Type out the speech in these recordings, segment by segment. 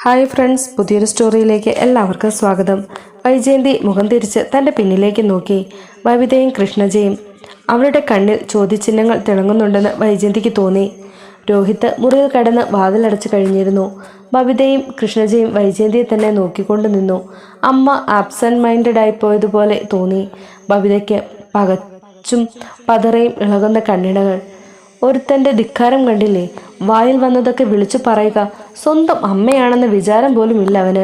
Hi friends, പുതിയൊരു സ്റ്റോറിയിലേക്ക് എല്ലാവർക്കും സ്വാഗതം. വൈജയന്തി മുഖം തിരിച്ച് തൻ്റെ പിന്നിലേക്ക് നോക്കി. ബബിതയും കൃഷ്ണജയും അവളുടെ കണ്ണിൽ ചോദ്യചിഹ്നങ്ങൾ തിളങ്ങുന്നുണ്ടെന്ന് വൈജയന്തിക്ക് തോന്നി. രോഹിത് മുറിയിൽ കടന്ന് വാതിലടച്ചു കഴിഞ്ഞിരുന്നു. ബബിതയും കൃഷ്ണജയും വൈജയന്തിയെ തന്നെ നോക്കിക്കൊണ്ട് നിന്നു. അമ്മ ആബ്സെന്റ് മൈൻഡഡ് ആയി പോയതുപോലെ തോന്നി ബബിതയ്ക്ക്. പകച്ചും പതറയും ഇളകുന്ന കണ്ണിടകൾ. ഒരുത്തൻ്റെ ധിക്കാരം കണ്ടില്ലേ? വായിൽ വന്നതൊക്കെ വിളിച്ചു പറയുക. സ്വന്തം അമ്മയാണെന്ന വിചാരം പോലും ഇല്ല അവന്.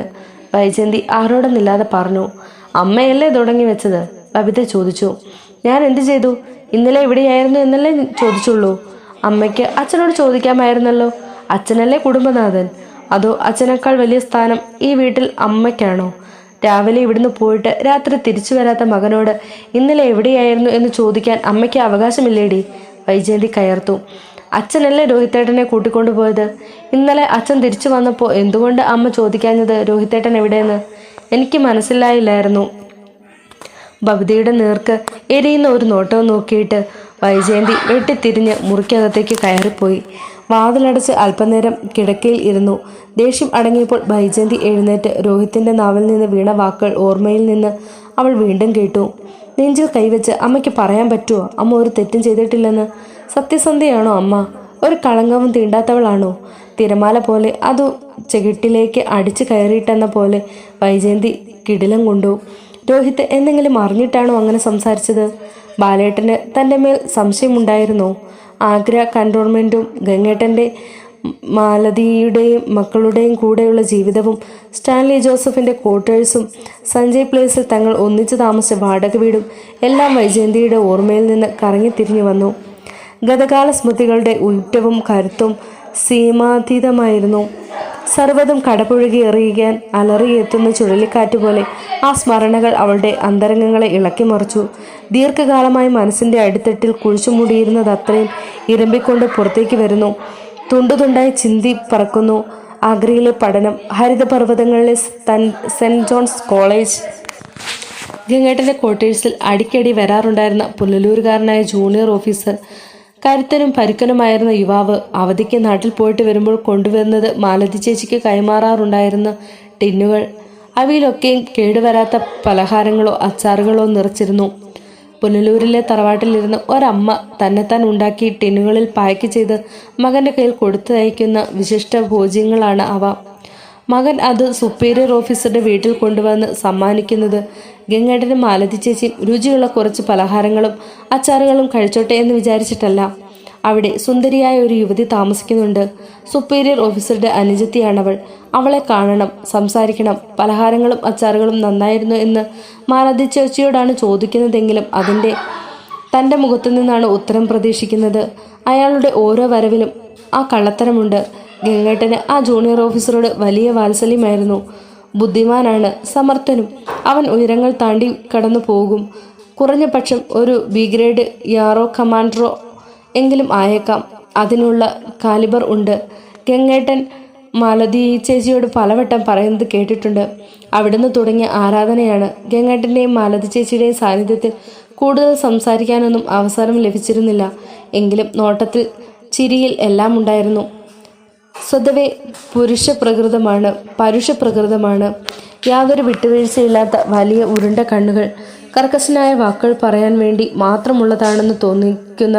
വൈജയന്തി ആരോടൊന്നില്ലാതെ പറഞ്ഞു. അമ്മയല്ലേ തുടങ്ങി വെച്ചത്? ബബിത ചോദിച്ചു. ഞാൻ എന്ത് ചെയ്തു? ഇന്നലെ എവിടെയായിരുന്നു എന്നല്ലേ ചോദിച്ചുള്ളൂ. അമ്മയ്ക്ക് അച്ഛനോട് ചോദിക്കാമായിരുന്നല്ലോ. അച്ഛനല്ലേ കുടുംബനാഥൻ. അതോ അച്ഛനേക്കാൾ വലിയ സ്ഥാനം ഈ വീട്ടിൽ അമ്മയ്ക്കാണോ? രാവിലെ ഇവിടുന്ന് പോയിട്ട് രാത്രി തിരിച്ചു വരാത്ത മകനോട് ഇന്നലെ എവിടെയായിരുന്നു എന്ന് ചോദിക്കാൻ അമ്മയ്ക്ക് അവകാശമില്ലേടി? വൈജയന്തി കയർത്തു. അച്ഛനല്ലേ രോഹിത്തേട്ടനെ കൂട്ടിക്കൊണ്ടുപോയത്? ഇന്നലെ അച്ഛൻ തിരിച്ചു വന്നപ്പോൾ എന്തുകൊണ്ട് അമ്മ ചോദിക്കാഞ്ഞത് രോഹിത്തേട്ടൻ എവിടെയെന്ന്? എനിക്ക് മനസ്സിലായില്ലായിരുന്നു. ബബിതയുടെ നേർക്ക് എരിയുന്ന ഒരു നോട്ടവും നോക്കിയിട്ട് വൈജയന്തി വെട്ടിത്തിരിഞ്ഞ് മുറിക്കകത്തേക്ക് കയറിപ്പോയി. വാതിലടച്ച് അല്പനേരം കിടക്കയിൽ ഇരുന്നു. ദേഷ്യം അടങ്ങിയപ്പോൾ വൈജയന്തി എഴുന്നേറ്റ് രോഹിത്തിൻ്റെ നാവിൽ നിന്ന് വീണ വാക്കുകൾ ഓർമ്മയിൽ നിന്ന് അവൾ വീണ്ടും കേട്ടു. നെഞ്ചിൽ കൈവച്ച് അമ്മയ്ക്ക് പറയാൻ പറ്റുമോ അമ്മ ഒരു തെറ്റും ചെയ്തിട്ടില്ലെന്ന്? സത്യസന്ധയാണോ അമ്മ? ഒരു കളങ്കവും തീണ്ടാത്തവളാണോ? തിരമാല പോലെ അതു ചെകിട്ടിലേക്ക് അടിച്ചു കയറിയിട്ടെന്ന പോലെ വൈജയന്തി കിടിലം കൊണ്ടു. രോഹിത് എന്തെങ്കിലും അറിഞ്ഞിട്ടാണോ അങ്ങനെ സംസാരിച്ചത്? ബാലേട്ടന് തൻ്റെ മേൽ സംശയമുണ്ടായിരുന്നോ? ആഗ്ര കൺട്രോൾമെൻറ്റും ഗംഗേട്ടൻ്റെ മാലതിയുടെയും മക്കളുടെയും കൂടെയുള്ള ജീവിതവും സ്റ്റാൻലി ജോസഫിൻ്റെ ക്വാർട്ടേഴ്സും സഞ്ജയ് പ്ലേസിൽ തങ്ങൾ ഒന്നിച്ചു താമസിച്ച വാടക വീടും എല്ലാം വൈജയന്തിയുടെ ഓർമ്മയിൽ നിന്ന് കറങ്ങിത്തിരിഞ്ഞു വന്നു. ഗതകാല സ്മൃതികളുടെ ഊറ്റവും കരുത്തും സീമാതീതമായിരുന്നു. സർവ്വതും കടപുഴകി എറിയാൻ അലറിയെത്തുന്ന ചുഴലിക്കാറ്റ് പോലെ ആ സ്മരണകൾ അവളുടെ അന്തരംഗങ്ങളെ ഇളക്കിമറിച്ചു. ദീർഘകാലമായി മനസ്സിൻ്റെ അടിത്തട്ടിൽ കുഴിച്ചുമൂടിയിരുന്നത് അത്രയും ഇരമ്പിക്കൊണ്ട് പുറത്തേക്ക് വരുന്നു. തുണ്ടുതുണ്ടായി ചിന്തി പറക്കുന്നു. ആഗ്രയിലെ പഠനം, ഹരിതപർവ്വതങ്ങളിലെ സെൻറ് ജോൺസ് കോളേജ്, ഗംഗേട്ടൻ്റെ ക്വാർട്ടേഴ്സിൽ അടിക്കടി വരാറുണ്ടായിരുന്ന പുനലൂരുകാരനായ ജൂനിയർ ഓഫീസർ, കരുത്തനും പരുക്കനുമായിരുന്ന യുവാവ്, അവധിക്ക് നാട്ടിൽ പോയിട്ട് വരുമ്പോൾ കൊണ്ടുവരുന്നത് മാലതി ചേച്ചിക്ക് കൈമാറാറുണ്ടായിരുന്ന ടിന്നുകൾ. അവയിലൊക്കെയും കേടുവരാത്ത പലഹാരങ്ങളോ അച്ചാറുകളോ നിറച്ചിരുന്നു. പുനലൂരിലെ തറവാട്ടിലിരുന്ന് ഒരമ്മ തന്നെത്താൻ ഉണ്ടാക്കി ടിന്നുകളിൽ പായ്ക്ക് ചെയ്ത് മകൻ്റെ കയ്യിൽ കൊടുത്തയക്കുന്ന വിശിഷ്ട ഭോജ്യങ്ങളാണ് അവ. മകൻ അത് സുപ്പീരിയർ ഓഫീസറുടെ വീട്ടിൽ കൊണ്ടുവന്ന് സമ്മാനിക്കുന്നത് ഗംഗേട്ടനും മാലതി ചേച്ചിയും രുചിയുള്ള കുറച്ച് പലഹാരങ്ങളും അച്ചാറുകളും കഴിച്ചോട്ടെ എന്ന് വിചാരിച്ചിട്ടല്ല. അവിടെ സുന്ദരിയായ ഒരു യുവതി താമസിക്കുന്നുണ്ട്. സുപ്പീരിയർ ഓഫീസറുടെ അനുജത്തിയാണവൾ. അവളെ കാണണം, സംസാരിക്കണം. പലഹാരങ്ങളും അച്ചാറുകളും നന്നായിരുന്നു എന്ന് മാലതി ചേച്ചിയോടാണ് ചോദിക്കുന്നതെങ്കിലും തൻ്റെ മുഖത്തു നിന്നാണ് ഉത്തരം പ്രതീക്ഷിക്കുന്നത്. അയാളുടെ ഓരോ വരവിലും ആ കള്ളത്തരമുണ്ട്. ഗംഗേട്ടന് ആ ജൂനിയർ ഓഫീസറോട് വലിയ വാത്സല്യമായിരുന്നു. ബുദ്ധിമാനാണ്, സമർത്ഥനും. അവൻ ഉയരങ്ങൾ താണ്ടി കടന്നു പോകും. കുറഞ്ഞ പക്ഷം ഒരു ബി ഗ്രേഡ് യാറോ കമാൻഡറോ എങ്കിലും ആയേക്കാം. അതിനുള്ള കാലിബർ ഉണ്ട്. ഗംഗേട്ടൻ മാലതി ചേച്ചിയോട് പലവട്ടം പറയുന്നത് കേട്ടിട്ടുണ്ട്. അവിടുന്ന് തുടങ്ങിയ ആരാധനയാണ്. ഗംഗേട്ടൻ്റെയും മാലതി ചേച്ചിയുടെയും സാന്നിധ്യത്തിൽ കൂടുതൽ സംസാരിക്കാനൊന്നും അവസരം ലഭിച്ചിരുന്നില്ല. എങ്കിലും നോട്ടത്തിൽ, ചിരിയിൽ എല്ലാം ഉണ്ടായിരുന്നു. സ്വതവേ പരുഷപ്രകൃതമാണ്. യാതൊരു വിട്ടുവീഴ്ചയില്ലാത്ത വലിയ ഉരുണ്ട കണ്ണുകൾ, കർക്കശനായ വാക്കുകൾ പറയാൻ വേണ്ടി മാത്രമുള്ളതാണെന്ന് തോന്നിക്കുന്ന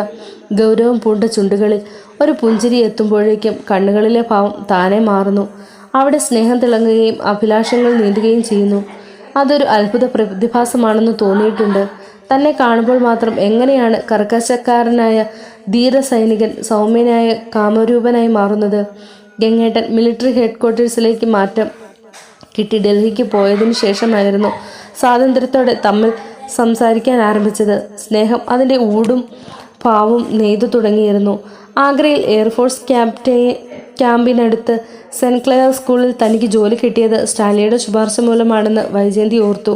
ഗൗരവം പൂണ്ട ചുണ്ടുകളിൽ ഒരു പുഞ്ചിരി എത്തുമ്പോഴേക്കും കണ്ണുകളിലെ ഭാവം താനെ മാറുന്നു. അവിടെ സ്നേഹം തിളങ്ങുകയും അഭിലാഷങ്ങൾ നീന്തുകയും ചെയ്യുന്നു. അതൊരു അത്ഭുത പ്രതിഭാസമാണെന്ന് തോന്നിയിട്ടുണ്ട്. തന്നെ കാണുമ്പോൾ മാത്രം എങ്ങനെയാണ് കർക്കശക്കാരനായ ധീരസൈനികൻ സൗമ്യനായ കാമരൂപനായി മാറുന്നത്? ഗംഗേട്ടൻ മിലിറ്ററി ഹെഡ്ക്വാർട്ടേഴ്സിലേക്ക് മാറ്റം കിട്ടി ഡൽഹിക്ക് പോയതിനു ശേഷമായിരുന്നു സ്വാതന്ത്ര്യത്തോടെ തമ്മിൽ സംസാരിക്കാൻ ആരംഭിച്ചത്. സ്നേഹം അതിൻ്റെ ഊടും പാവും നെയ്തു തുടങ്ങിയിരുന്നു. ആഗ്രയിൽ എയർഫോഴ്സ് ക്യാമ്പിനടുത്ത് സെൻറ് ക്ലെയർ സ്കൂളിൽ തനിക്ക് ജോലി കിട്ടിയത് സ്റ്റാലിയുടെ ശുപാർശ മൂലമാണെന്ന് വൈജയന്തി ഓർത്തു.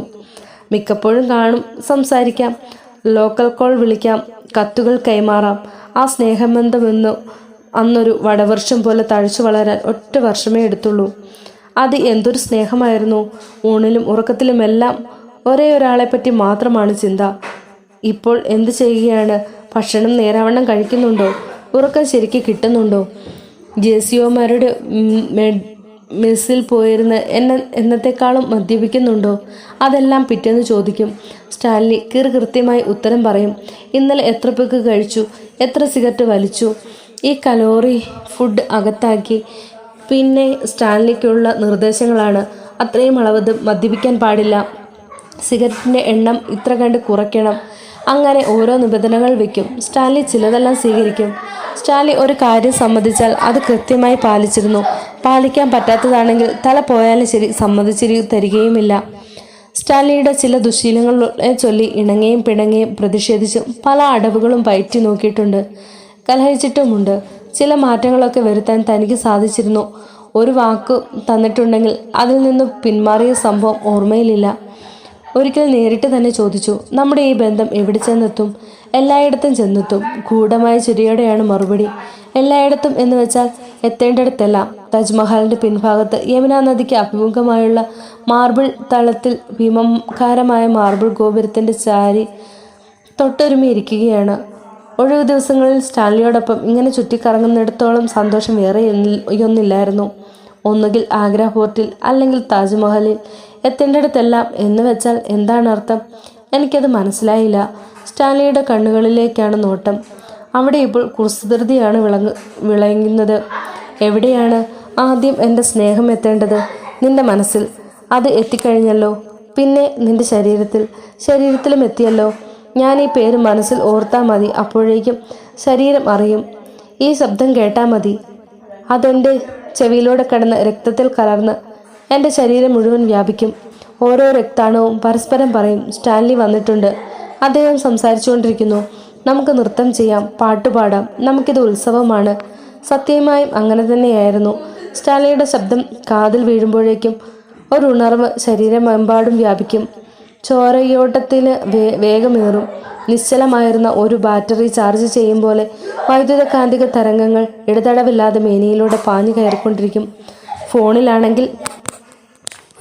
മിക്കപ്പോഴും കാണും, സംസാരിക്കാം, ലോക്കൽ കോൾ വിളിക്കാം, കത്തുകൾ കൈമാറാം. ആ സ്നേഹബന്ധമെന്നു അന്നൊരു വടവർഷം പോലെ തഴച്ചു വളരാൻ ഒറ്റ വർഷമേ എടുത്തുള്ളൂ. അത് എന്തൊരു സ്നേഹമായിരുന്നു! ഊണിലും ഉറക്കത്തിലുമെല്ലാം ഒരേ ഒരാളെപ്പറ്റി മാത്രമാണ് ചിന്ത. ഇപ്പോൾ എന്ത് ചെയ്യുകയാണ്? ഭക്ഷണം നേരാവണ്ണം കഴിക്കുന്നുണ്ടോ? ഉറക്കം ശരിക്ക് കിട്ടുന്നുണ്ടോ? ജെസിയോമാരുടെ മെസ്സിൽ പോയിരുന്ന് എന്നത്തെക്കാളും മദ്യപിക്കുന്നുണ്ടോ? അതെല്ലാം പിറ്റേന്ന് ചോദിക്കും. സ്റ്റാൻലി കൃത്യമായി ഉത്തരം പറയും. ഇന്നലെ എത്ര പേക്ക് കഴിച്ചു, എത്ര സിഗരറ്റ് വലിച്ചു. ഈ കലോറി ഫുഡ് അകത്താക്കി. പിന്നെ സ്റ്റാൻലിക്കുള്ള നിർദ്ദേശങ്ങളാണ്. അത്രയും അളവ് മദ്യപിക്കാൻ പാടില്ല, സിഗരറ്റിൻ്റെ എണ്ണം ഇത്ര കണ്ട് കുറയ്ക്കണം. അങ്ങനെ ഓരോ നിബന്ധനകൾ വയ്ക്കും. സ്റ്റാൻലി ചിലതെല്ലാം സ്വീകരിക്കും. സ്റ്റാൻലി ഒരു കാര്യം സമ്മതിച്ചാൽ അത് കൃത്യമായി പാലിച്ചിരുന്നു. പാലിക്കാൻ പറ്റാത്തതാണെങ്കിൽ തല പോയാലും ശരി തരികയുമില്ല. സ്റ്റാൻലിയുടെ ചില ദുശീലങ്ങളെ ചൊല്ലി ഇണങ്ങയും പിണങ്ങയും പ്രതിഷേധിച്ചും പല അടവുകളും പയറ്റി നോക്കിയിട്ടുണ്ട്, കലഹിച്ചിട്ടുമുണ്ട്. ചില മാറ്റങ്ങളൊക്കെ വരുത്താൻ തനിക്ക് സാധിച്ചിരുന്നു. ഒരു വാക്ക് തന്നിട്ടുണ്ടെങ്കിൽ അതിൽ നിന്ന് പിന്മാറിയ സംഭവം ഓർമ്മയിലില്ല. ഒരിക്കൽ നേരിട്ട് തന്നെ ചോദിച്ചു, നമ്മുടെ ഈ ബന്ധം എവിടെ ചെന്നെത്തും? എല്ലായിടത്തും ചെന്നെത്തും. ഗൂഢമായ ചിരിയോടെയാണ് മറുപടി. എല്ലായിടത്തും എന്ന് വെച്ചാൽ എത്തേണ്ടിടത്തല്ല. താജ്മഹലിന്റെ പിൻഭാഗത്ത് യമുനാ നദിക്ക് അഭിമുഖമായുള്ള മാർബിൾ തളത്തിൽ ഭീമകാരമായ മാർബിൾ ഗോപുരത്തിന്റെ ചാരി തൊട്ടൊരുമിയിരിക്കുകയാണ്. ഒഴിവു ദിവസങ്ങളിൽ സ്റ്റാൻലിയോടൊപ്പം ഇങ്ങനെ ചുറ്റിക്കറങ്ങുന്നിടത്തോളം സന്തോഷം വേറെ ഒന്നില്ലായിരുന്നു. ഒന്നുകിൽ ആഗ്ര ഫോർട്ടിൽ, അല്ലെങ്കിൽ താജ്മഹലിൽ. എത്തേണ്ടിടത്തെല്ലാം എന്ന് വെച്ചാൽ എന്താണ് അർത്ഥം? എനിക്കത് മനസ്സിലായില്ല. സ്റ്റാൻലിയുടെ കണ്ണുകളിലേക്കാണ് നോട്ടം. അവിടെ ഇപ്പോൾ കുസൃതിയാണ് വിളങ്ങുന്നത്. എവിടെയാണ് ആദ്യം എൻ്റെ സ്നേഹം എത്തേണ്ടത്? നിന്റെ മനസ്സിൽ. അത് എത്തിക്കഴിഞ്ഞല്ലോ. പിന്നെ നിന്റെ ശരീരത്തിലും എത്തിയല്ലോ. ഞാൻ ഈ പേര് മനസ്സിൽ ഓർത്താൽ മതി, അപ്പോഴേക്കും ശരീരം അറിയും. ഈ ശബ്ദം കേട്ടാൽ മതി, അതെൻ്റെ ചെവിയിലൂടെ കടന്ന് രക്തത്തിൽ കലർന്ന് എൻ്റെ ശരീരം മുഴുവൻ വ്യാപിക്കും. ഓരോ രക്താണുവും പരസ്പരം പറയും, സ്റ്റാൻലി വന്നിട്ടുണ്ട്. അദ്ദേഹം സംസാരിച്ചുകൊണ്ടിരിക്കുന്നു. നമുക്ക് നൃത്തം ചെയ്യാം, പാട്ടുപാടാം, നമുക്കിത് ഉത്സവമാണ്. സത്യമായും അങ്ങനെ തന്നെയായിരുന്നു. സ്റ്റാൻലിയുടെ ശബ്ദം കാതിൽ വീഴുമ്പോഴേക്കും ഒരു ഉണർവ് ശരീരമെമ്പാടും വ്യാപിക്കും. ചോരയോട്ടത്തിന് വേഗമേറും. നിശ്ചലമായിരുന്ന ഒരു ബാറ്ററി ചാർജ് ചെയ്യും പോലെ വൈദ്യുതകാന്തിക തരംഗങ്ങൾ ഇടതടവില്ലാതെ മേനിയിലൂടെ പാഞ്ഞു കയറിക്കൊണ്ടിരിക്കും. ഫോണിലാണെങ്കിൽ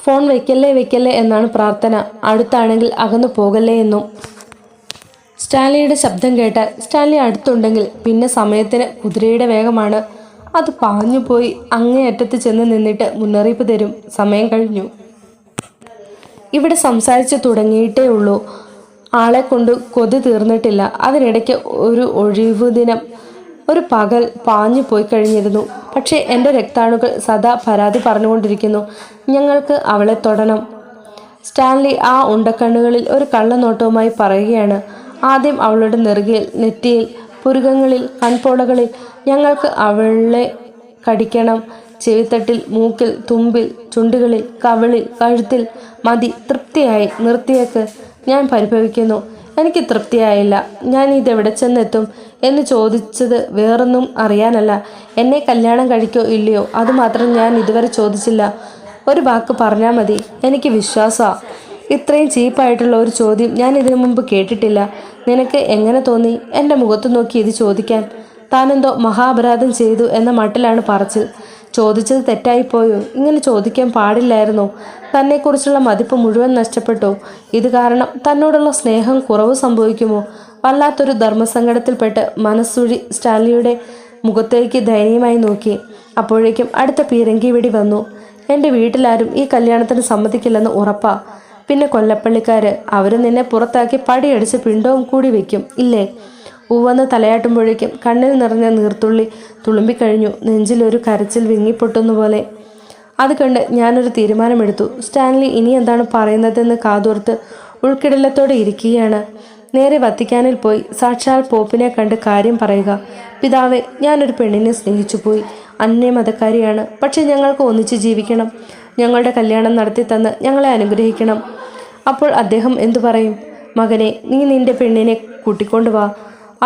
ഫോൺ വെക്കല്ലേ എന്നാണ് പ്രാർത്ഥന. അടുത്താണെങ്കിൽ അകന്നു പോകല്ലേ എന്നും. സ്റ്റാൻലിയുടെ ശബ്ദം കേട്ടാൽ സ്റ്റാൻലി അടുത്തുണ്ടെങ്കിൽ പിന്നെ സമയത്തിന് കുതിരയുടെ വേഗമാണ്. അത് പാഞ്ഞുപോയി അങ്ങേയറ്റത്ത് ചെന്ന് നിന്നിട്ട് മുന്നറിയിപ്പ് തരും, സമയം കഴിഞ്ഞു. ഇവിടെ സംസാരിച്ചു തുടങ്ങിയിട്ടേ ഉള്ളൂ. ആളെ കൊണ്ട് കൊതി തീർന്നിട്ടില്ല. അതിനിടയ്ക്ക് ഒരു ഒഴിവു ദിനം, ഒരു പകൽ പാഞ്ഞു പോയി കഴിഞ്ഞിരുന്നു. പക്ഷേ എൻ്റെ രക്താണുക്കൾ സദാ പരാതി പറഞ്ഞുകൊണ്ടിരിക്കുന്നു, ഞങ്ങൾക്ക് അവളെ തൊടണം. സ്റ്റാൻലി ആ ഉണ്ടക്കണ്ണുകളിൽ ഒരു കള്ളനോട്ടവുമായി പറയുകയാണ്. ആദ്യം അവളുടെ നെറുകയിൽ, നെറ്റിയിൽ, പുരുകങ്ങളിൽ, കൺപോളകളിൽ. ഞങ്ങൾക്ക് അവളെ കടിക്കണം. ചെവിത്തട്ടിൽ, മൂക്കിൽ, തുമ്പിൽ, ചുണ്ടുകളിൽ, കവിളിൽ, കഴുത്തിൽ. മതി, തൃപ്തിയായി, നിർത്തിയേക്ക്. ഞാൻ പരിഭവിക്കുന്നു. എനിക്ക് തൃപ്തിയായില്ല. ഞാൻ ഇതെവിടെ ചെന്നെത്തും എന്ന് ചോദിച്ചത് വേറൊന്നും അറിയാനല്ല. എന്നെ കല്യാണം കഴിക്കോ ഇല്ലയോ അതുമാത്രം ഞാൻ ഇതുവരെ ചോദിച്ചില്ല. ഒരു വാക്ക് പറഞ്ഞാൽ മതി, എനിക്ക് വിശ്വാസമാണ്. ഇത്രയും ചീപ്പായിട്ടുള്ള ഒരു ചോദ്യം ഞാൻ ഇതിനു മുമ്പ് കേട്ടിട്ടില്ല. നിനക്ക് എങ്ങനെ തോന്നി എൻ്റെ മുഖത്ത് നോക്കി ഇത് ചോദിക്കാൻ? താനെന്തോ മഹാപരാധം ചെയ്തു എന്ന മട്ടിലാണ് പറച്ചിൽ. ചോദിച്ചത് തെറ്റായിപ്പോയോ? ഇങ്ങനെ ചോദിക്കാൻ പാടില്ലായിരുന്നോ? തന്നെക്കുറിച്ചുള്ള മതിപ്പ് മുഴുവൻ നഷ്ടപ്പെട്ടോ? ഇത് കാരണം തന്നോടുള്ള സ്നേഹം കുറവ് സംഭവിക്കുമോ? വല്ലാത്തൊരു ധർമ്മസങ്കടത്തിൽപ്പെട്ട് മനസ്സുഴി സ്റ്റാൻലിയുടെ മുഖത്തേക്ക് ദയനീയമായി നോക്കി. അപ്പോഴേക്കും അടുത്ത പീരങ്കി വെടി വന്നു. എൻ്റെ വീട്ടിലാരും ഈ കല്യാണത്തിന് സമ്മതിക്കില്ലെന്ന് ഉറപ്പാ. പിന്നെ കൊല്ലപ്പള്ളിക്കാര്, അവർ നിന്നെ പുറത്താക്കി പടിയടിച്ച് പിണ്ടവും കൂടി വെക്കും ഇല്ലേ? ഉവ്വന്ന് തലയാട്ടുമ്പോഴേക്കും കണ്ണിൽ നിറഞ്ഞ നീർത്തുള്ളി തുളുമ്പിക്കഴിഞ്ഞു. നെഞ്ചിലൊരു കരച്ചിൽ വിങ്ങിപ്പൊട്ടുന്നപോലെ. അത് കണ്ട് ഞാനൊരു തീരുമാനമെടുത്തു. സ്റ്റാൻലി ഇനി എന്താണ് പറയുന്നതെന്ന് കാതോർത്ത് ഉൾക്കിടലത്തോടെ ഇരിക്കുകയാണ്. നേരെ വത്തിക്കാനിൽ പോയി സാക്ഷാൽ പോപ്പിനെ കണ്ട് കാര്യം പറയുക. പിതാവേ, ഞാനൊരു പെണ്ണിനെ സ്നേഹിച്ചു പോയി. അന്യമതക്കാരിയാണ്. പക്ഷെ ഞങ്ങൾക്ക് ഒന്നിച്ച് ജീവിക്കണം. ഞങ്ങളുടെ കല്യാണം നടത്തി തന്ന് ഞങ്ങളെ അനുഗ്രഹിക്കണം. അപ്പോൾ അദ്ദേഹം എന്തു പറയും? മകനെ, നീ നിന്റെ പെണ്ണിനെ കൂട്ടിക്കൊണ്ടുവാ.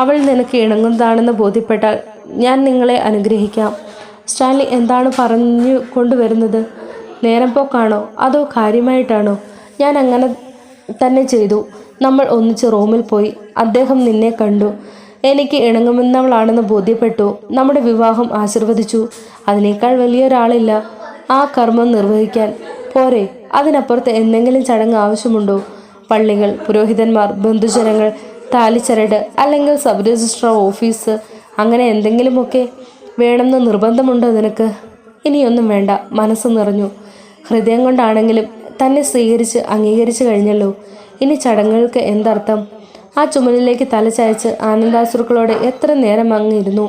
അവൾ നിനക്ക് ഇണങ്ങുന്നതാണെന്ന് ബോധ്യപ്പെട്ടാൽ ഞാൻ നിങ്ങളെ അനുഗ്രഹിക്കാം. സ്റ്റാൻലി എന്താണ് പറഞ്ഞു കൊണ്ടുവരുന്നത്? നേരം പോക്കാണോ അതോ കാര്യമായിട്ടാണോ? ഞാൻ അങ്ങനെ തന്നെ ചെയ്തു. നമ്മൾ ഒന്നിച്ച് റൂമിൽ പോയി. അദ്ദേഹം നിന്നെ കണ്ടു. എനിക്ക് ഇണങ്ങുമെന്നവളാണെന്ന് ബോധ്യപ്പെട്ടു. നമ്മുടെ വിവാഹം ആശീർവദിച്ചു. അതിനേക്കാൾ വലിയൊരാളില്ല ആ കർമ്മം നിർവഹിക്കാൻ. പോരെ, അതിനപ്പുറത്ത് എന്തെങ്കിലും ചടങ്ങ് ആവശ്യമുണ്ടോ? പള്ളികൾ, പുരോഹിതന്മാർ, ബന്ധുജനങ്ങൾ, താലിച്ചരട്, അല്ലെങ്കിൽ സബ് രജിസ്ട്രാർ ഓഫീസ്, അങ്ങനെ എന്തെങ്കിലുമൊക്കെ വേണമെന്ന് നിർബന്ധമുണ്ടോ നിനക്ക്? ഇനിയൊന്നും വേണ്ട, മനസ്സ് നിറഞ്ഞു. ഹൃദയം കൊണ്ടാണെങ്കിലും തന്നെ സ്വീകരിച്ച് അംഗീകരിച്ചു കഴിഞ്ഞല്ലോ. ഇനി ചടങ്ങുകൾക്ക് എന്തർത്ഥം? ആ ചുമലിലേക്ക് തല ചായച്ച് ആനന്ദാശ്രുക്കളോടെ എത്ര നേരം അങ്ങിരുന്നു.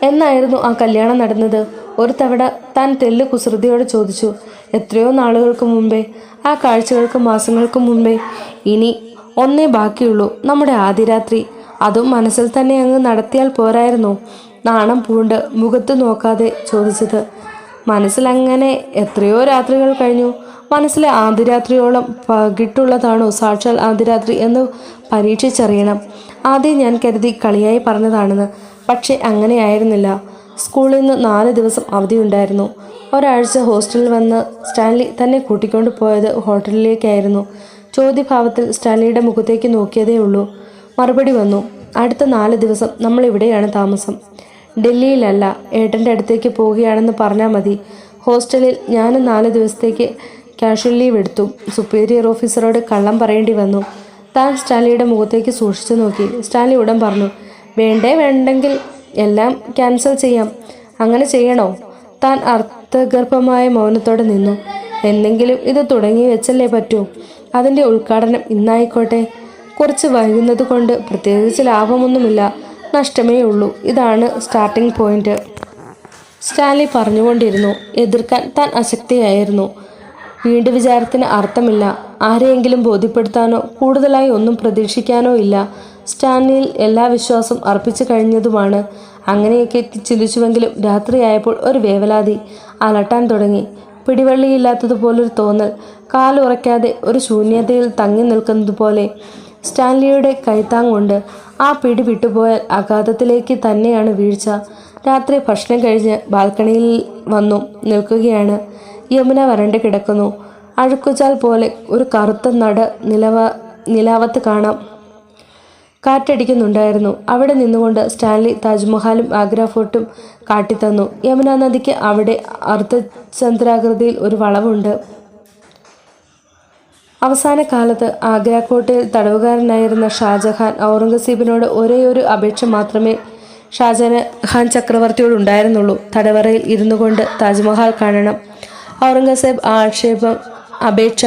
എന്നായിരുന്നു ആ കല്യാണം നടന്നത്? ഒരു തവണ താൻ തെല്ല് കുസൃതിയോടെ ചോദിച്ചു. എത്രയോ നാളുകൾക്ക് മുമ്പേ, ആ കാഴ്ചകൾക്ക് മാസങ്ങൾക്ക് മുമ്പേ. ഇനി ഒന്നേ ബാക്കിയുള്ളൂ, നമ്മുടെ ആദ്യ രാത്രി. അതും മനസ്സിൽ തന്നെ അങ്ങ് നടത്തിയാൽ പോരായിരുന്നോ? നാണം പൂണ്ട് മുഖത്ത് നോക്കാതെ ചോദിച്ചത്. മനസ്സിലങ്ങനെ എത്രയോ രാത്രികൾ കഴിഞ്ഞു. മനസ്സിലെ ആദ്യരാത്രിയോളം പകിട്ടുള്ളതാണോ സാക്ഷാൽ ആദ്യരാത്രി എന്ന് പരീക്ഷിച്ചറിയണം. ആദ്യം ഞാൻ കരുതി കളിയായി പറഞ്ഞതാണെന്ന്. പക്ഷേ അങ്ങനെയായിരുന്നില്ല. സ്കൂളിൽ നിന്ന് 4 ദിവസം അവധിയുണ്ടായിരുന്നു. ഒരാഴ്ച ഹോസ്റ്റലിൽ വന്ന് സ്റ്റാൻലി തന്നെ കൂട്ടിക്കൊണ്ട് പോയത് ഹോട്ടലിലേക്കായിരുന്നു. ചോദ്യഭാവത്തിൽ സ്റ്റാൻലിയുടെ മുഖത്തേക്ക് നോക്കിയതേ ഉള്ളൂ. മറുപടി വന്നു. അടുത്ത 4 ദിവസം നമ്മൾ ഇവിടെയാണ് താമസം. ഡൽഹിയിലല്ല, ഏട്ടൻ്റെ അടുത്തേക്ക് പോവുകയാണെന്ന് പറഞ്ഞാൽ മതി. ഹോസ്റ്റലിൽ ഞാനും 4 ദിവസത്തേക്ക് കാഷ്വൽ ലീവ് എടുത്തു. സുപ്പീരിയർ ഓഫീസറോട് കള്ളം പറയേണ്ടി വന്നു. താൻ സ്റ്റാൻലിയുടെ മുഖത്തേക്ക് സൂക്ഷിച്ചു നോക്കി. സ്റ്റാൻലി ഉടൻ പറഞ്ഞു, വേണ്ടെങ്കിൽ എല്ലാം ക്യാൻസൽ ചെയ്യാം. അങ്ങനെ ചെയ്യണോ? താൻ അർത്ഥഗർഭമായ മൗനത്തോടെ നിന്നു. എന്തെങ്കിലും ഇത് തുടങ്ങി വെച്ചല്ലേ പറ്റൂ. അതിൻ്റെ ഉദ്ഘാടനം ഇന്നായിക്കോട്ടെ. കുറച്ച് വൈകുന്നത് കൊണ്ട് പ്രത്യേകിച്ച് ലാഭമൊന്നുമില്ല, നഷ്ടമേ ഉള്ളൂ. ഇതാണ് സ്റ്റാർട്ടിംഗ് പോയിന്റ്. സ്റ്റാൻലി പറഞ്ഞുകൊണ്ടിരുന്നു. എതിർക്കാൻ താൻ അശക്തിയായിരുന്നു. വീണ്ടും വിചാരത്തിന് അർത്ഥമില്ല. ആരെയെങ്കിലും ബോധ്യപ്പെടുത്താനോ കൂടുതലായി ഒന്നും പ്രതീക്ഷിക്കാനോ ഇല്ല. സ്റ്റാൻലിയിൽ എല്ലാ വിശ്വാസം അർപ്പിച്ചു കഴിഞ്ഞതുമാണ്. അങ്ങനെയൊക്കെ ചിന്തിച്ചുവെങ്കിലും രാത്രിയായപ്പോൾ ഒരു വേവലാതി അലട്ടാൻ തുടങ്ങി. പിടിവള്ളിയില്ലാത്തതുപോലൊരു തോന്നൽ, കാലുറയ്ക്കാതെ ഒരു ശൂന്യതയിൽ തങ്ങി നിൽക്കുന്നതുപോലെ. സ്റ്റാൻലിയുടെ കൈത്താങ്ങുണ്ട്. ആ പിടി വിട്ടുപോയാൽ അഗാധത്തിലേക്ക് തന്നെയാണ് വീഴ്ച. രാത്രി ഭക്ഷണം കഴിഞ്ഞ് ബാൽക്കണിയിൽ വന്നു നിൽക്കുകയാണ്. യമുന വരണ്ട് കിടക്കുന്നു. അഴുക്കുചാൽ പോലെ ഒരു കറുത്ത നിലാവത്ത് കാണാം. കാറ്റടിക്കുന്നുണ്ടായിരുന്നു. അവിടെ നിന്നുകൊണ്ട് സ്റ്റാൻലി താജ്മഹലും ആഗ്ര ഫോർട്ടും കാട്ടിത്തന്നു. യമുന നദിക്ക് അവിടെ അർദ്ധചന്ദ്രാകൃതിയിൽ ഒരു വളവുണ്ട്. അവസാന കാലത്ത് ആഗ്ര കോട്ടയിൽ തടവുകാരനായിരുന്ന ഷാജഹാൻ ഔറംഗസീബിനോട് ഒരേയൊരു അപേക്ഷ മാത്രമേ ഷാജഹാൻ ചക്രവർത്തിയോട് ഉണ്ടായിരുന്നുള്ളൂ. തടവറയിൽ ഇരുന്നു കൊണ്ട് താജ്മഹൽ കാണണം. ഔറംഗസേബ് ആ അപേക്ഷ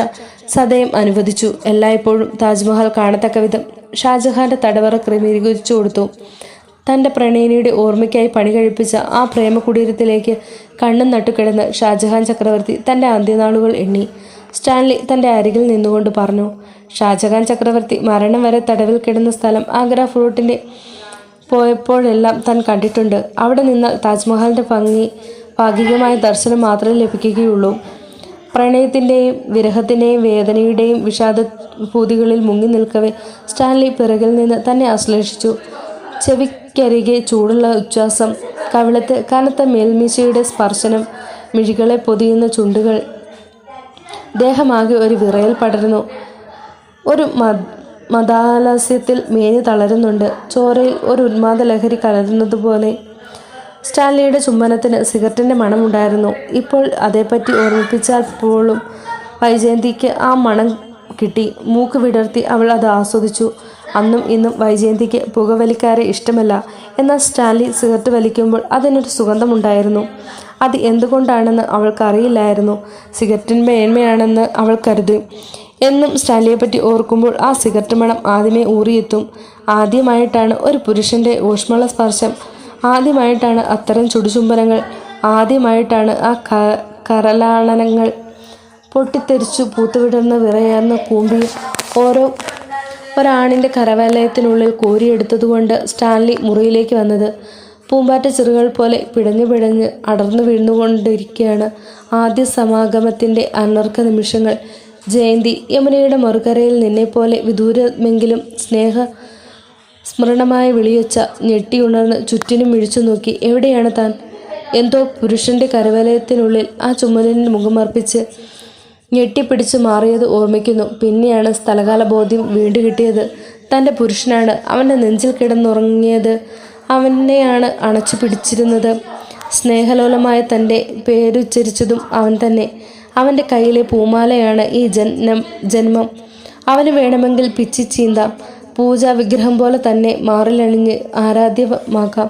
സദയം അനുവദിച്ചു. എല്ലായ്പ്പോഴും താജ്മഹൽ കാണത്തക്ക വിധം ഷാജഹാന്റെ തടവറ ക്രമീകരിച്ചു കൊടുത്തു. തൻ്റെ പ്രണയിനിയുടെ ഓർമ്മയ്ക്കായി പണി കഴിപ്പിച്ച ആ പ്രേമ കുടീരത്തിലേക്ക് കണ്ണും നട്ടുകിടന്ന് ഷാജഹാൻ ചക്രവർത്തി തൻ്റെ അന്ത്യനാളുകൾ എണ്ണി. സ്റ്റാൻലി തൻ്റെ അരികിൽ നിന്നുകൊണ്ട് പറഞ്ഞു, ഷാജഹാൻ ചക്രവർത്തി മരണം വരെ തടവിൽ കിടന്ന സ്ഥലം ആഗ്ര ഫോർട്ടിൻ്റെ പോയപ്പോഴെല്ലാം താൻ കണ്ടിട്ടുണ്ട്. അവിടെ നിന്നാൽ താജ്മഹലിൻ്റെ ഭാഗികമായ ദർശനം മാത്രമേ ലഭിക്കുകയുള്ളൂ. പ്രണയത്തിൻ്റെയും വിരഹത്തിൻ്റെയും വേദനയുടെയും വിഷാദഭൂതികളിൽ മുങ്ങി നിൽക്കവേ സ്റ്റാൻലി പിറകിൽ നിന്ന് തന്നെ ആശ്ലേഷിച്ചു. ചെവിക്കരികെ ചൂടുള്ള ഉച്ഛ്വാസം, കവിളത്ത് കനത്ത മേൽമീശയുടെ സ്പർശനം, മിഴികളെ പൊതിയുന്ന ചുണ്ടുകൾ. ദേഹമാകെ ഒരു വിറയൽ പടരുന്നു. ഒരു മദാലസ്യത്തിൽ മേഞ്ഞു തളരുന്നുണ്ട്. ചോരയിൽ ഒരു ഉന്മാദ ലഹരി കലരുന്നതുപോലെ. സ്റ്റാൻലിയുടെ ചുംബനത്തിന് സിഗരറ്റിൻ്റെ മണമുണ്ടായിരുന്നു. ഇപ്പോൾ അതേപ്പറ്റി ഓർമ്മിപ്പിച്ചാൽ പോലും വൈജയന്തിക്ക് ആ മണം കിട്ടി. മൂക്ക് വിടർത്തി അവൾ അത് ആസ്വദിച്ചു. അന്നും ഇന്നും വൈജയന്തിക്ക് പുകവലിക്കാരെ ഇഷ്ടമല്ല. എന്നാൽ സ്റ്റാൻലി സിഗരറ്റ് വലിക്കുമ്പോൾ അതിനൊരു സുഗന്ധമുണ്ടായിരുന്നു. അത് എന്തുകൊണ്ടാണെന്ന് അവൾക്കറിയില്ലായിരുന്നു. സിഗരറ്റിന് മേന്മയാണെന്ന് അവൾ കരുതി. എന്നും സ്റ്റാൻലിയെപ്പറ്റി ഓർക്കുമ്പോൾ ആ സിഗരറ്റ് മണം ആദ്യമേ ഊറിയെത്തും. ആദ്യമായിട്ടാണ് ഒരു പുരുഷൻ്റെ ഊഷ്മള സ്പർശം. ആദ്യമായിട്ടാണ് അത്തരം ചുടുചുംബനങ്ങൾ. ആദ്യമായിട്ടാണ് ആ കരലാളനങ്ങൾ. പൊട്ടിത്തെറിച്ചു പൂത്തുവിടർന്ന വിറയാർന്ന കൂമ്പി ഒരാണിൻ്റെ കരവലയത്തിനുള്ളിൽ കോരിയെടുത്തതുകൊണ്ട് സ്റ്റാൻലി മുറിയിലേക്ക് വന്നത്. പൂമ്പാറ്റ ചെറുകൾ പോലെ പിടഞ്ഞ് അടർന്നു വീഴുന്നുകൊണ്ടിരിക്കുകയാണ്. ആദ്യ സമാഗമത്തിൻ്റെ അനർഘ നിമിഷങ്ങൾ. ജയന്തി യമുനയുടെ മറുകരയിൽ നിന്നെപ്പോലെ വിദൂരമെങ്കിലും സ്മരണമായി വിളിയൊച്ച. ഞെട്ടിയുണർന്ന് ചുറ്റിനും മിഴിച്ചു നോക്കി. എവിടെയാണ് താൻ? എന്തോ പുരുഷൻ്റെ കരവലയത്തിനുള്ളിൽ ആ ചുമലിന് മുഖമർപ്പിച്ച് ഞെട്ടിപ്പിടിച്ച് മാറിയത് ഓർമ്മിക്കുന്നു. പിന്നെയാണ് സ്ഥലകാല ബോധ്യം വീണ്ടു കിട്ടിയത്. തൻ്റെ പുരുഷനാണ്. അവൻ്റെ നെഞ്ചിൽ കിടന്നുറങ്ങിയത്. അവനെയാണ് അണച്ചു പിടിച്ചിരുന്നത്. സ്നേഹലോലമായ തൻ്റെ പേരുച്ചരിച്ചതും അവൻ തന്നെ. അവൻ്റെ കയ്യിലെ പൂമാലയാണ് ഈ ജന്മം. അവന് വേണമെങ്കിൽ പിച്ചി ചീന്താം. പൂജാ വിഗ്രഹം പോലെ തന്നെ മാറിലണിഞ്ഞ് ആരാധ്യമാക്കാം.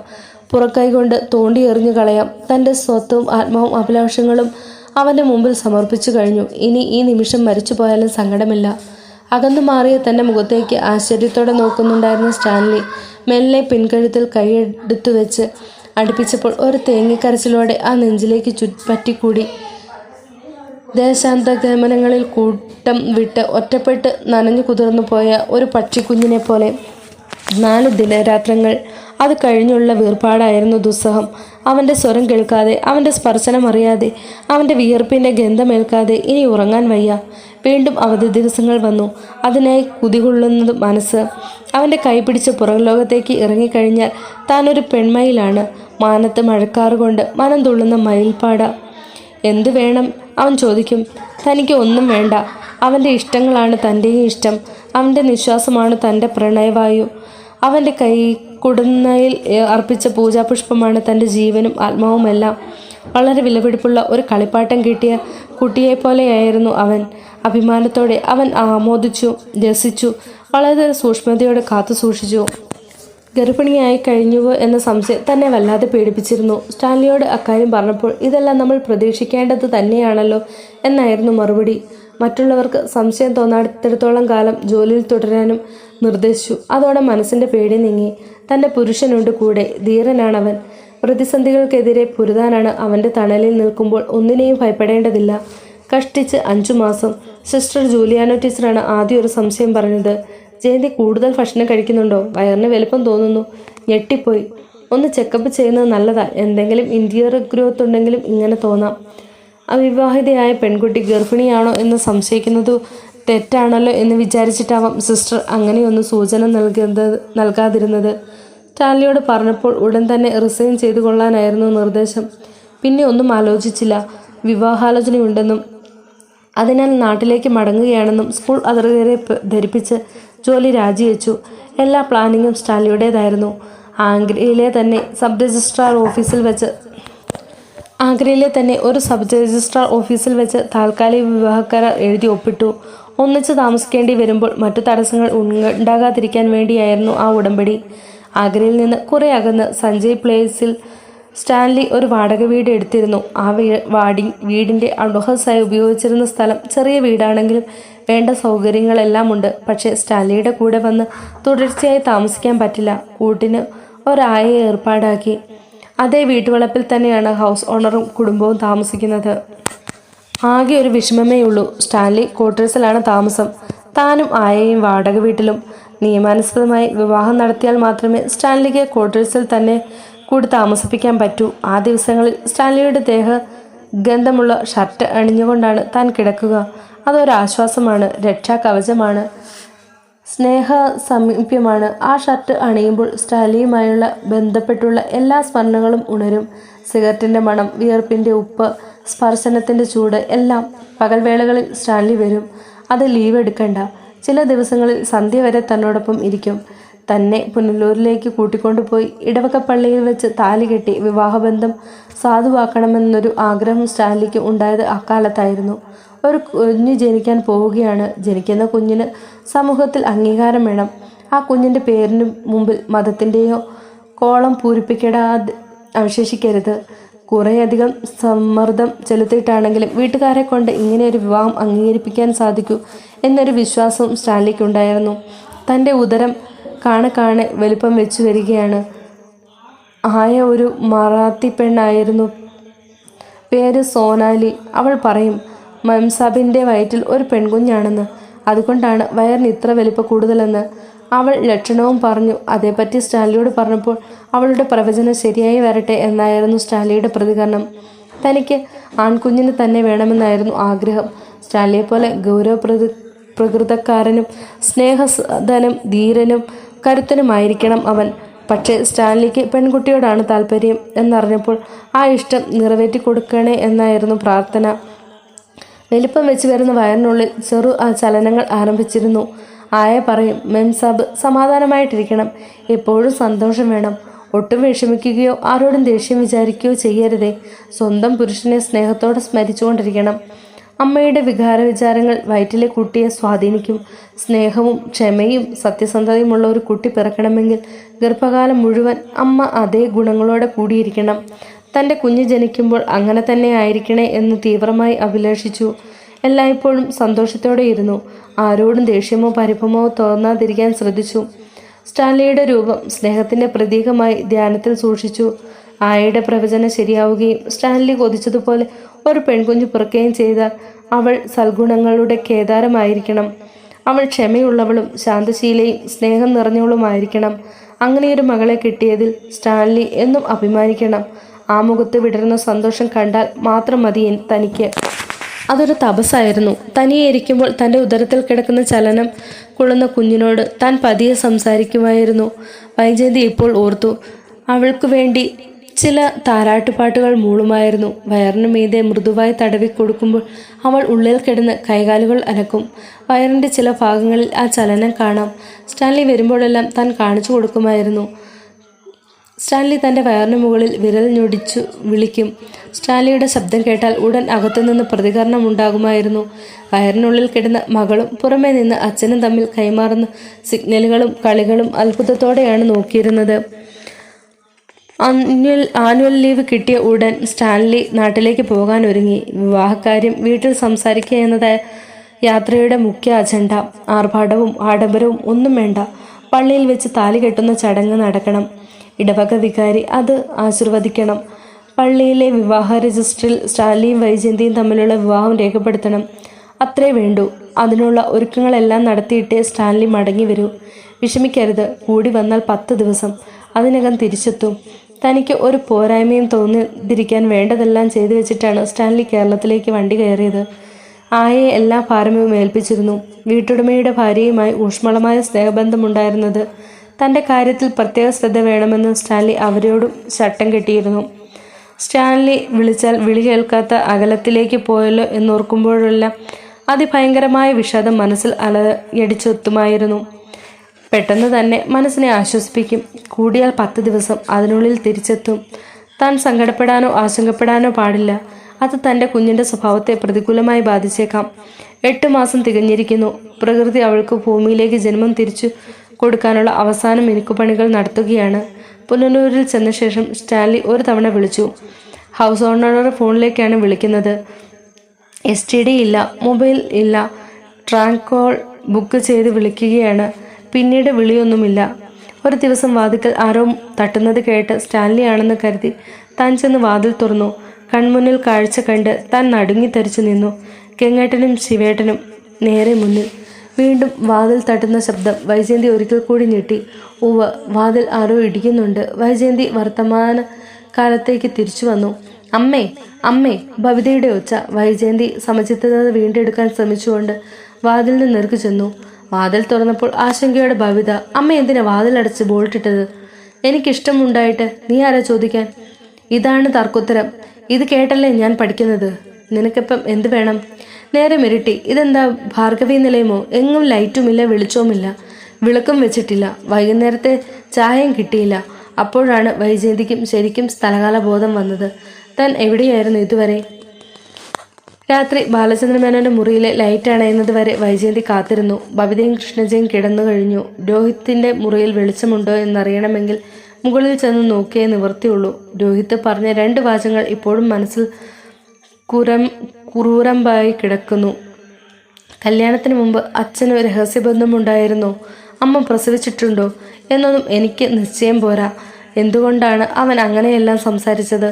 പുറക്കൈ കൊണ്ട് തോണ്ടി എറിഞ്ഞു കളയാം. തൻ്റെ സ്വത്തും ആത്മാവും അഭിലാഷങ്ങളും അവൻ്റെ മുമ്പിൽ സമർപ്പിച്ചു കഴിഞ്ഞു. ഇനി ഈ നിമിഷം മരിച്ചു പോയാലും സങ്കടമില്ല. അകന്നു മാറിയ തൻ്റെ മുഖത്തേക്ക് ആശ്ചര്യത്തോടെ നോക്കുന്നുണ്ടായിരുന്ന സ്റ്റാൻലി മെല്ലെ പിൻകഴുത്തിൽ കൈയെടുത്തു വെച്ച് അടുപ്പിച്ചപ്പോൾ ഒരു തേങ്ങിക്കരച്ചിലോടെ ആ നെഞ്ചിലേക്ക് പറ്റിക്കൂടി. ദേശാന്തഗമനങ്ങളിൽ കൂട്ടം വിട്ട് ഒറ്റപ്പെട്ട് നനഞ്ഞു കുതിർന്നു പോയ ഒരു പക്ഷിക്കുഞ്ഞിനെ പോലെ 4 ദിനരാത്രങ്ങൾ അത് കഴിഞ്ഞുള്ള വീർപ്പാടായിരുന്നു ദുസ്സഹം. അവൻ്റെ സ്വരം കേൾക്കാതെ, അവൻ്റെ സ്പർശനം അറിയാതെ, അവൻ്റെ വിയർപ്പിൻ്റെ ഗന്ധമേൽക്കാതെ ഇനി ഉറങ്ങാൻ വയ്യ. വീണ്ടും അവധി ദിവസങ്ങൾ വന്നു. അതിനായി കുതികൊള്ളുന്നത് മനസ്സ്. അവൻ്റെ കൈ പിടിച്ച് പുറം ലോകത്തേക്ക് ഇറങ്ങിക്കഴിഞ്ഞാൽ താനൊരു പെൺമയിലാണ്. മാനത്ത് മഴക്കാറുകൊണ്ട് മനം തുള്ളുന്ന മയിൽപ്പാട. എന്തു വേണം അവൻ ചോദിക്കും. തനിക്ക് ഒന്നും വേണ്ട. അവൻ്റെ ഇഷ്ടങ്ങളാണ് തൻ്റെയും ഇഷ്ടം. അവൻ്റെ നിശ്വാസമാണ് തൻ്റെ പ്രണയവായു. അവൻ്റെ കൈ കുടുന്നയിൽ അർപ്പിച്ച പൂജാപുഷ്പമാണ് തൻ്റെ ജീവനും ആത്മാവുമെല്ലാം. വളരെ വിലപിടിപ്പുള്ള ഒരു കളിപ്പാട്ടം കിട്ടിയ കുട്ടിയെപ്പോലെയായിരുന്നു അവൻ. അഭിമാനത്തോടെ അവൻ ആമോദിച്ചു, രസിച്ചു, വളരെ സൂക്ഷ്മതയോടെ കാത്തു സൂക്ഷിച്ചു. ഗർഭിണിയായി കഴിഞ്ഞുവോ എന്ന സംശയം തന്നെ വല്ലാതെ പീഡിപ്പിച്ചിരുന്നു. സ്റ്റാൻലിയോട് അക്കാര്യം പറഞ്ഞപ്പോൾ ഇതെല്ലാം നമ്മൾ പ്രതീക്ഷിക്കേണ്ടത് തന്നെയാണല്ലോ എന്നായിരുന്നു മറുപടി. മറ്റുള്ളവർക്ക് സംശയം തോന്നാത്തിടത്തോളം കാലം ജോലിയിൽ തുടരാനും നിർദ്ദേശിച്ചു. അതോടെ മനസ്സിൻ്റെ പേടി നീങ്ങി. തൻ്റെ പുരുഷനുണ്ട് കൂടെ. ധീരനാണവൻ. പ്രതിസന്ധികൾക്കെതിരെ പൊരുതാനാണ്. അവൻ്റെ തണലിൽ നിൽക്കുമ്പോൾ ഒന്നിനെയും ഭയപ്പെടേണ്ടതില്ല. കഷ്ടിച്ച് 5 മാസം. സിസ്റ്റർ ജൂലിയാനോ ടീച്ചറാണ് ആദ്യം ഒരു സംശയം പറഞ്ഞത്. ജയന്തി കൂടുതൽ ഭക്ഷണം കഴിക്കുന്നുണ്ടോ? വയറിന് വലുപ്പം തോന്നുന്നു. ഞെട്ടിപ്പോയി. ഒന്ന് ചെക്കപ്പ് ചെയ്യുന്നത് നല്ലതാ. എന്തെങ്കിലും ഇന്റീരിയർ ഗ്രോത്ത് ഉണ്ടെങ്കിലും ഇങ്ങനെ തോന്നാം. അവിവാഹിതയായ പെൺകുട്ടി ഗർഭിണിയാണോ എന്ന് സംശയിക്കുന്നത് തെറ്റാണല്ലോ എന്ന് വിചാരിച്ചിട്ടാവാം സിസ്റ്റർ അങ്ങനെയൊന്നും സൂചന നൽകാതിരുന്നത്. സ്റ്റാൻലിയോട് പറഞ്ഞപ്പോൾ ഉടൻ തന്നെ റിസൈൻ ചെയ്തു കൊള്ളാനായിരുന്നു നിർദ്ദേശം. പിന്നെ ഒന്നും ആലോചിച്ചില്ല. വിവാഹാലോചനയുണ്ടെന്നും അതിനാൽ നാട്ടിലേക്ക് മടങ്ങുകയാണെന്നും സ്കൂൾ അധികൃതരെ ധരിപ്പിച്ച് ജോലി രാജിവെച്ചു. എല്ലാ പ്ലാനിങ്ങും സ്റ്റാൻലിയുടേതായിരുന്നു. ആഗ്രയിലെ തന്നെ ഒരു സബ് രജിസ്ട്രാർ ഓഫീസിൽ വെച്ച് താൽക്കാലിക വിവാഹക്കരാർ എഴുതി ഒപ്പിട്ടു. ഒന്നിച്ച് താമസിക്കേണ്ടി വരുമ്പോൾ മറ്റു തടസ്സങ്ങൾ ഉണ്ടാകാതിരിക്കാൻ വേണ്ടിയായിരുന്നു ആ ഉടമ്പടി. ആഗ്രയിൽ നിന്ന് കുറെ അകന്ന് സഞ്ജയ് പ്ലേസിൽ സ്റ്റാൻലി ഒരു വാടക വീട് എടുത്തിരുന്നു. ആ വീടിൻ്റെ അഡ്ഹൗസായി ഉപയോഗിച്ചിരുന്ന സ്ഥലം ചെറിയ വീടാണെങ്കിലും വേണ്ട സൗകര്യങ്ങളെല്ലാം ഉണ്ട്. പക്ഷേ സ്റ്റാൻലിയുടെ കൂടെ വന്ന് തുടർച്ചയായി താമസിക്കാൻ പറ്റില്ല. കൂട്ടിന് ഒരായെ ഏർപ്പാടാക്കി. അതേ വീട്ടുവളപ്പിൽ തന്നെയാണ് ഹൗസ് ഓണറും കുടുംബവും താമസിക്കുന്നത്. ആകെ ഒരു വിഷമമേ ഉള്ളൂ. സ്റ്റാൻലി ക്വാർട്ടേഴ്സിലാണ് താമസം. താനും ആയയും വാടക വീട്ടിലും. നിയമാനുസൃതമായി വിവാഹം നടത്തിയാൽ മാത്രമേ സ്റ്റാൻലിക്ക് ക്വാർട്ടേഴ്സിൽ തന്നെ കൂടി താമസിപ്പിക്കാൻ പറ്റൂ. ആ ദിവസങ്ങളിൽ സ്റ്റാൻലിയുടെ ഗന്ധമുള്ള ഷർട്ട് അണിഞ്ഞുകൊണ്ടാണ് താൻ കിടക്കുക. അതൊരാശ്വാസമാണ്, രക്ഷാകവചമാണ്, സ്നേഹ സമീപ്യമാണ്. ആ ഷർട്ട് അണിയുമ്പോൾ സ്റ്റാൻലിയുമായുള്ള ബന്ധപ്പെട്ടുള്ള എല്ലാ സ്മരണകളും ഉണരും. സിഗരറ്റിൻ്റെ മണം, വിയർപ്പിൻ്റെ ഉപ്പ്, സ്പർശനത്തിൻ്റെ ചൂട് എല്ലാം. പകൽവേളകളിൽ സ്റ്റാൻലി വരും. അത് ലീവ് എടുക്കണ്ട. ചില ദിവസങ്ങളിൽ സന്ധ്യ വരെ തന്നോടൊപ്പം ഇരിക്കും. തന്നെ പുനലൂരിലേക്ക് കൂട്ടിക്കൊണ്ടുപോയി ഇടവകപ്പള്ളിയിൽ വെച്ച് താലി കെട്ടി വിവാഹബന്ധം സാധുവാക്കണമെന്നൊരു ആഗ്രഹം സ്റ്റാൻലിക്ക് ഉണ്ടായത് അക്കാലത്തായിരുന്നു. ഒരു കുഞ്ഞ് ജനിക്കാൻ പോവുകയാണ്. ജനിക്കുന്ന കുഞ്ഞിന് സമൂഹത്തിൽ അംഗീകാരം വേണം. ആ കുഞ്ഞിൻ്റെ പേരിന് മുമ്പിൽ മതത്തിൻ്റെയോ കോളം പൂരിപ്പിക്കാതെ അവശേഷിക്കരുത്. കുറേയധികം സമ്മർദ്ദം ചെലുത്തിയിട്ടാണെങ്കിലും വീട്ടുകാരെ കൊണ്ട് ഇങ്ങനെയൊരു വിവാഹം അംഗീകരിപ്പിക്കാൻ സാധിക്കൂ എന്നൊരു വിശ്വാസവും സ്റ്റാൻലിക്കുണ്ടായിരുന്നു. തൻ്റെ ഉദരം കാണെ വലിപ്പം വെച്ചു വരികയാണ്. ആയ ഒരു മറാത്തി പെണ്ണായിരുന്നു. പേര് സോനാലി. അവൾ പറയും മംസാബിൻ്റെ വയറ്റിൽ ഒരു പെൺകുഞ്ഞാണെന്ന്. അതുകൊണ്ടാണ് വയറിന് ഇത്ര വലിപ്പം കൂടുതലെന്ന്. അവൾ ലക്ഷണവും പറഞ്ഞു. അതേപ്പറ്റി സ്റ്റാൻലിയോട് പറഞ്ഞപ്പോൾ അവളുടെ പ്രവചനം ശരിയായി വരട്ടെ എന്നായിരുന്നു സ്റ്റാൻലിയുടെ പ്രതികരണം. തനിക്ക് ആൺകുഞ്ഞിന് തന്നെ വേണമെന്നായിരുന്നു ആഗ്രഹം. സ്റ്റാൻലിയെപ്പോലെ പ്രകൃതക്കാരനും സ്നേഹസധനും ധീരനും കരുത്തനുമായിരിക്കണം അവൻ. പക്ഷേ സ്റ്റാൻലിക്ക് പെൺകുട്ടിയോടാണ് താല്പര്യം എന്നറിഞ്ഞപ്പോൾ ആ ഇഷ്ടം നിറവേറ്റിക്കൊടുക്കണേ എന്നായിരുന്നു പ്രാർത്ഥന. വലിപ്പം വെച്ച് വരുന്ന വയറിനുള്ളിൽ ചെറു ചലനങ്ങൾ ആരംഭിച്ചിരുന്നു. ആയ പറയും, മെംസാബ് സമാധാനമായിട്ടിരിക്കണം, എപ്പോഴും സന്തോഷം വേണം, ഒട്ടും വിഷമിക്കുകയോ ആരോടും ദേഷ്യം വിചാരിക്കുകയോ ചെയ്യരുതേ, സ്വന്തം പുരുഷനെ സ്നേഹത്തോടെ സ്മരിച്ചുകൊണ്ടിരിക്കണം. അമ്മയുടെ വികാര വിചാരങ്ങൾ വയറ്റിലെ കുട്ടിയെ സ്വാധീനിക്കും. സ്നേഹവും ക്ഷമയും സത്യസന്ധതയുമുള്ള ഒരു കുട്ടി പിറക്കണമെങ്കിൽ ഗർഭകാലം മുഴുവൻ അമ്മ അതേ ഗുണങ്ങളോടെ കൂടിയിരിക്കണം. തൻ്റെ കുഞ്ഞ് ജനിക്കുമ്പോൾ അങ്ങനെ തന്നെ ആയിരിക്കണേ എന്ന് തീവ്രമായി അഭിലാഷിച്ചു. എല്ലായ്പ്പോഴും സന്തോഷത്തോടെ ഇരുന്നു. ആരോടും ദേഷ്യമോ പരിഭവമോ തോന്നാതിരിക്കാൻ ശ്രദ്ധിച്ചു. സ്റ്റാൻലിയുടെ രൂപം സ്നേഹത്തിൻ്റെ പ്രതീകമായി ധ്യാനത്തിൽ സൂക്ഷിച്ചു. ആയയുടെ പ്രവചനം ശരിയാവുകയും സ്റ്റാൻലി കൊതിച്ചതുപോലെ ഒരു പെൺകുഞ്ഞ് പിറക്കുകയും ചെയ്താൽ അവൾ സൽഗുണങ്ങളുടെ കേദാരമായിരിക്കണം. അവൾ ക്ഷമയുള്ളവളും ശാന്തശീലയും സ്നേഹം നിറഞ്ഞവളുമായിരിക്കണം. അങ്ങനെയൊരു മകളെ കിട്ടിയതിൽ സ്റ്റാൻലി എന്നും അഭിമാനിക്കണം. ആ മുഖത്ത് വിടരുന്ന സന്തോഷം കണ്ടാൽ മാത്രം മതി തനിക്ക്. അതൊരു തപസ്സായിരുന്നു. തനിയെ ഇരിക്കുമ്പോൾ തൻ്റെ ഉദരത്തിൽ കിടക്കുന്ന ചലനം കൊള്ളുന്ന കുഞ്ഞിനോട് താൻ പതിയെ സംസാരിക്കുമായിരുന്നു. വൈജയന്തി ഇപ്പോൾ ഓർത്തു. അവൾക്കു വേണ്ടി ചില താരാട്ടുപാട്ടുകൾ മൂളുമായിരുന്നു. വയറിനു മീതെ മൃദുവായി തടവി കൊടുക്കുമ്പോൾ അവൾ ഉള്ളിൽ കിടന്ന് കൈകാലുകൾ അനക്കും. വയറിൻ്റെ ചില ഭാഗങ്ങളിൽ ആ ചലനം കാണാം. സ്റ്റാൻലി വരുമ്പോഴെല്ലാം താൻ കാണിച്ചു കൊടുക്കുമായിരുന്നു. സ്റ്റാൻലി തൻ്റെ വയറിന് മുകളിൽ വിരൽ ഞൊടിച്ചു വിളിക്കും. സ്റ്റാൻലിയുടെ ശബ്ദം കേട്ടാൽ ഉടൻ അകത്തുനിന്ന് പ്രതികരണം ഉണ്ടാകുമായിരുന്നു. വയറിനുള്ളിൽ കിടന്ന മകളും പുറമേ നിന്ന് അച്ഛനും തമ്മിൽ കൈമാറുന്ന സിഗ്നലുകളും കളികളും അത്ഭുതത്തോടെയാണ് നോക്കിയിരുന്നത്. ആനുവൽ ലീവ് കിട്ടിയ ഉടൻ സ്റ്റാൻലി നാട്ടിലേക്ക് പോകാൻ ഒരുങ്ങി. വിവാഹക്കാര്യം വീട്ടിൽ സംസാരിക്കുക എന്നതായ യാത്രയുടെ മുഖ്യ അജണ്ട. ആർഭാടവും ആഡംബരവും ഒന്നും വേണ്ട. പള്ളിയിൽ വെച്ച് താലി കെട്ടുന്ന ചടങ്ങ് നടക്കണം. ഇടവക വികാരി അത് ആശീർവദിക്കണം. പള്ളിയിലെ വിവാഹ രജിസ്റ്ററിൽ സ്റ്റാൻലിയും വൈജയന്തിയും തമ്മിലുള്ള വിവാഹം രേഖപ്പെടുത്തണം. അത്രേ വേണ്ടൂ. അതിനുള്ള ഒരുക്കങ്ങളെല്ലാം നടത്തിയിട്ടേ സ്റ്റാൻലി മടങ്ങി വരൂ. വിഷമിക്കരുത്. കൂടി വന്നാൽ 10 ദിവസം. അതിനകം തിരിച്ചെത്തും. തനിക്ക് ഒരു പോരായ്മയും തോന്നിതിരിക്കാൻ വേണ്ടതെല്ലാം ചെയ്തു വെച്ചിട്ടാണ് സ്റ്റാൻലി കേരളത്തിലേക്ക് വണ്ടി കയറിയത്. ആയയെ എല്ലാ ഭാരവും ഏൽപ്പിച്ചിരുന്നു. വീട്ടുടമയുടെ ഭാര്യയുമായി ഊഷ്മളമായ സ്നേഹബന്ധമുണ്ടായിരുന്നത് തൻ്റെ കാര്യത്തിൽ പ്രത്യേക ശ്രദ്ധ വേണമെന്ന് സ്റ്റാൻലി അവരോടും ചട്ടം കെട്ടിയിരുന്നു. സ്റ്റാൻലി വിളിച്ചാൽ വിളി കേൾക്കാത്ത അകലത്തിലേക്ക് പോയല്ലോ എന്നോർക്കുമ്പോഴെല്ലാം അതിഭയങ്കരമായ വിഷാദം മനസ്സിൽ അലയടിച്ചെത്തുമായിരുന്നു. പെട്ടെന്ന് തന്നെ മനസ്സിനെ ആശ്വസിപ്പിക്കും. കൂടിയാൽ 10 ദിവസം. അതിനുള്ളിൽ തിരിച്ചെത്തും. താൻ സങ്കടപ്പെടാനോ ആശങ്കപ്പെടാനോ പാടില്ല. അത് തൻ്റെ കുഞ്ഞിൻ്റെ സ്വഭാവത്തെ പ്രതികൂലമായി ബാധിച്ചേക്കാം. 8 മാസം തികഞ്ഞിരിക്കുന്നു. പ്രകൃതി അവൾക്ക് ഭൂമിയിലേക്ക് ജന്മം തിരിച്ചു കൊടുക്കാനുള്ള അവസാന മിനുക്കുപണികൾ നടത്തുകയാണ്. പുനലൂരിൽ ചെന്ന ശേഷം സ്റ്റാൻലി ഒരു തവണ വിളിച്ചു. ഹൗസ് ഓണറുടെ ഫോണിലേക്കാണ് വിളിക്കുന്നത്. STD ഇല്ല, മൊബൈൽ ഇല്ല. ട്രാങ്ക് കോൾ ബുക്ക് ചെയ്ത് വിളിക്കുകയാണ്. പിന്നീട് വിളിയൊന്നുമില്ല. ഒരു ദിവസം വാതിക്കൽ ആരോ തട്ടുന്നത് കേട്ട് സ്റ്റാൻലി ആണെന്ന് കരുതി താൻ ചെന്ന് വാതിൽ തുറന്നു. കൺമുന്നിൽ കാഴ്ച കണ്ട് താൻ നടുങ്ങിത്തരിച്ചു നിന്നു. കെങ്ങേട്ടനും ശിവേട്ടനും നേരെ മുന്നിൽ. വീണ്ടും വാതിൽ തട്ടുന്ന ശബ്ദം. വൈജയന്തി ഒരിക്കൽ കൂടി ഞെട്ടി. ഉവ്വ്, വാതിൽ ആരോ ഇടിക്കുന്നുണ്ട്. വൈജയന്തി വർത്തമാന കാലത്തേക്ക് തിരിച്ചു വന്നു. അമ്മേ, അമ്മേ! ഭവിതയുടെ ഒച്ച. വൈജയന്തി സമചിത്തത വീണ്ടെടുക്കാൻ ശ്രമിച്ചുകൊണ്ട് വാതിലിന് നേർക്ക് ചെന്നു. വാതിൽ തുറന്നപ്പോൾ ആശങ്കയോടെ ഭവിത, അമ്മ എന്തിനാ വാതിലടച്ച് ബോൾട്ടിട്ടത്? എനിക്കിഷ്ടമുണ്ടായിട്ട് നീ ആരാ ചോദിക്കാൻ? ഇതാണ് തർക്കുത്തരം. ഇത് കേട്ടല്ലേ ഞാൻ പഠിക്കുന്നത്. നിനക്കിപ്പം എന്ത് വേണം? നേരെ മിരട്ടി. ഇതെന്താ ഭാർഗവി നിലയമോ? എങ്ങും ലൈറ്റുമില്ല, വെളിച്ചവുമില്ല. വിളക്കും വെച്ചിട്ടില്ല. വൈകുന്നേരത്തെ ചായയും കിട്ടിയില്ല. അപ്പോഴാണ് വൈജയന്തിക്കും ശരിക്കും സ്ഥലകാല ബോധം വന്നത്. താൻ എവിടെയായിരുന്നു ഇതുവരെ? രാത്രി ബാലചന്ദ്രമേനോന്റെ മുറിയിലെ ലൈറ്റ് അണയുന്നത് വരെ വൈജയന്തി കാത്തിരുന്നു. ബബിതയും കൃഷ്ണജയും കിടന്നു കഴിഞ്ഞു. രോഹിത്തിന്റെ മുറിയിൽ വെളിച്ചമുണ്ടോ എന്നറിയണമെങ്കിൽ മുകളിൽ ചെന്ന് നോക്കിയേ നിവർത്തിയുള്ളൂ. രോഹിത് പറഞ്ഞ 2 വാചകങ്ങൾ ഇപ്പോഴും മനസ്സിൽ കുറൂരമ്പായി കിടക്കുന്നു. കല്യാണത്തിന് മുമ്പ് അച്ഛന് രഹസ്യബന്ധമുണ്ടായിരുന്നോ? അമ്മ പ്രസവിച്ചിട്ടുണ്ടോ എന്നൊന്നും എനിക്ക് നിശ്ചയം പോരാ. എന്തുകൊണ്ടാണ് അവൻ അങ്ങനെയെല്ലാം സംസാരിച്ചത്?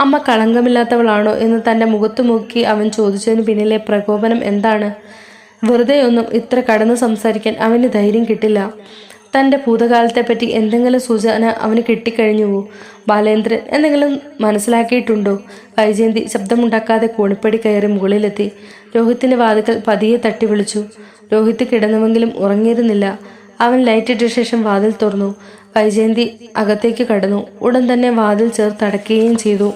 അമ്മ കളങ്കമില്ലാത്തവളാണോ എന്ന് തൻ്റെ മുഖത്തു നോക്കി അവൻ ചോദിച്ചതിന് പിന്നിലെ പ്രകോപനം എന്താണ്? വെറുതെയൊന്നും ഇത്ര കടന്നു സംസാരിക്കാൻ അവന് ധൈര്യം കിട്ടില്ല. തൻ്റെ ഭൂതകാലത്തെപ്പറ്റി എന്തെങ്കിലും സൂചന അവന് കിട്ടിക്കഴിഞ്ഞുവോ? ബാലേന്ദ്രൻ എന്തെങ്കിലും മനസ്സിലാക്കിയിട്ടുണ്ടോ? വൈജയന്തി ശബ്ദമുണ്ടാക്കാതെ കോണിപ്പടി കയറി മുകളിലെത്തി. രോഹിത്തിൻ്റെ വാതിക്കൽ പതിയെ തട്ടി വിളിച്ചു. രോഹിത്ത് കിടന്നുവെങ്കിലും ഉറങ്ങിയിരുന്നില്ല. അവൻ ലൈറ്റിട്ട ശേഷം വാതിൽ തുറന്നു. വൈജയന്തി അകത്തേക്ക് കടന്നു. ഉടൻ തന്നെ വാതിൽ ചേർത്തടയ്ക്കുകയും ചെയ്തു.